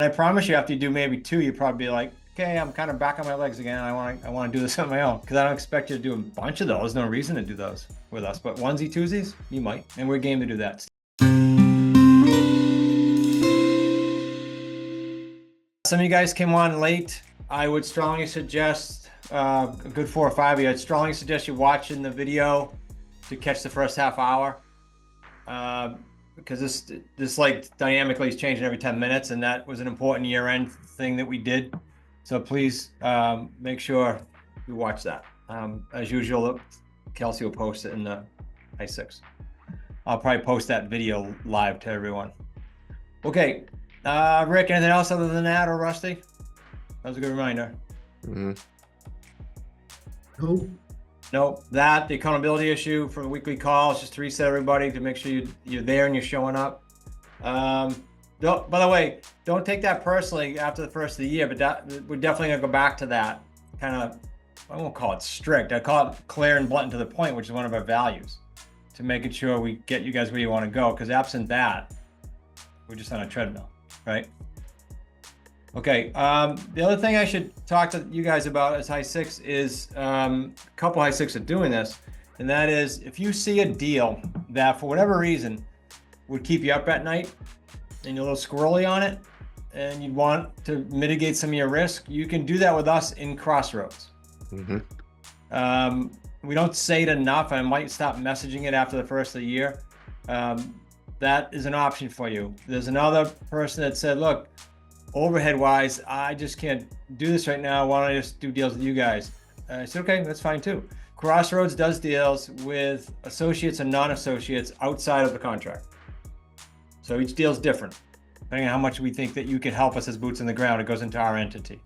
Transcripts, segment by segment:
I promise you, after you do maybe two, you'll probably be like, okay, I'm kind of back on my legs again. I want to do this on my own, because I don't expect you to do a bunch of those. No reason to do those with us, but onesie twosies, you might, and we're game to do that. Some of you guys came on late. I would strongly suggest, a good 4 or 5 of you, I'd strongly suggest you watching the video to catch the first half hour. Because this like dynamically is changing every 10 minutes, and that was an important year-end thing that we did. So please make sure you watch that. As usual, Kelsey will post it in the I6. I'll probably post that video live to everyone. Okay, Rick, anything else other than that, or Rusty? That was a good reminder. Mm-hmm. Who? No, the accountability issue for the weekly calls, just to reset everybody to make sure you're there and you're showing up. By the way, don't take that personally after the first of the year, but we're definitely gonna go back to that kind of, I won't call it strict, I call it clear and blunt to the point, which is one of our values, to making sure we get you guys where you want to go, because absent that, we're just on a treadmill, right? Okay, the other thing I should talk to you guys about as High Six is a couple High Six are doing this, and that is if you see a deal that for whatever reason would keep you up at night and you're a little squirrely on it and you want to mitigate some of your risk, you can do that with us in Crossroads. Mm-hmm. We don't say it enough. I might stop messaging it after the first of the year. That is an option for you. There's another person that said, look, overhead wise, I just can't do this right now. Why don't I just do deals with you guys? I said, okay, that's fine too. Crossroads does deals with associates and non-associates outside of the contract. So each deal is different. Depending on how much we think that you can help us as boots on the ground, it goes into our entity.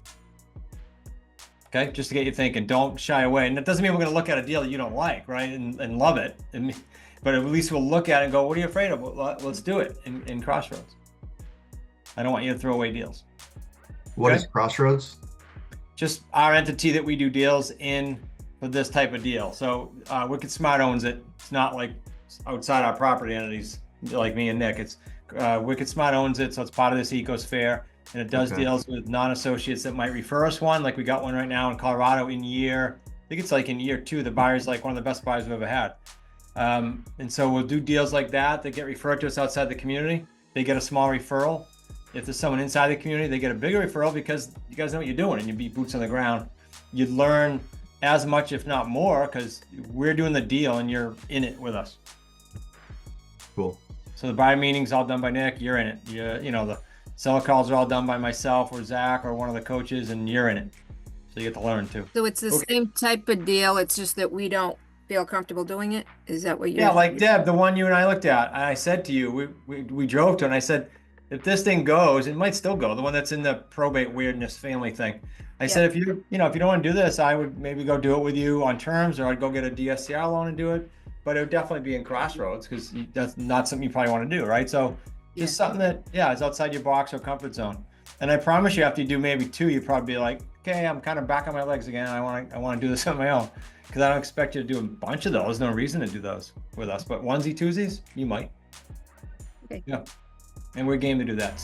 Okay, just to get you thinking, don't shy away. And that doesn't mean we're gonna look at a deal that you don't like, right? And love it. But at least we'll look at it and go, what are you afraid of? Well, let's do it in Crossroads. I don't want you to throw away deals. What is Crossroads? Just our entity that we do deals in for this type of deal. So Wicked Smart owns it. It's not like outside our property entities like me and Nick. It's Wicked Smart owns it, so it's part of this ecosphere, and it does deals with non-associates that might refer us one. Like we got one right now in Colorado in year, I think it's like in year 2. The buyer's like one of the best buyers we've ever had. And so we'll do deals like that get referred to us outside the community. They get a small referral. If there's someone inside the community, they get a bigger referral because you guys know what you're doing and you be boots on the ground. You'd learn as much, if not more, because we're doing the deal and you're in it with us. Cool. So the buyer meeting's all done by Nick, you're in it. You know, the seller calls are all done by myself or Zach or one of the coaches, and you're in it. So you get to learn too. So it's the same type of deal, it's just that we don't feel comfortable doing it? Is that what you're... Yeah, like Deb, the one you and I looked at, I said to you, we drove to, and I said, if this thing goes, it might still go. The one that's in the probate weirdness family thing. I said, if you don't want to do this, I would maybe go do it with you on terms, or I'd go get a DSCR loan and do it. But it would definitely be in Crossroads because that's not something you probably want to do, right? So just something that, is outside your box or comfort zone. And I promise you, after you do maybe two, you'll probably be like, okay, I'm kind of back on my legs again. I want to do this on my own, because I don't expect you to do a bunch of those. No reason to do those with us. But onesie twosies, you might. Okay. Yeah. And we're game to do that.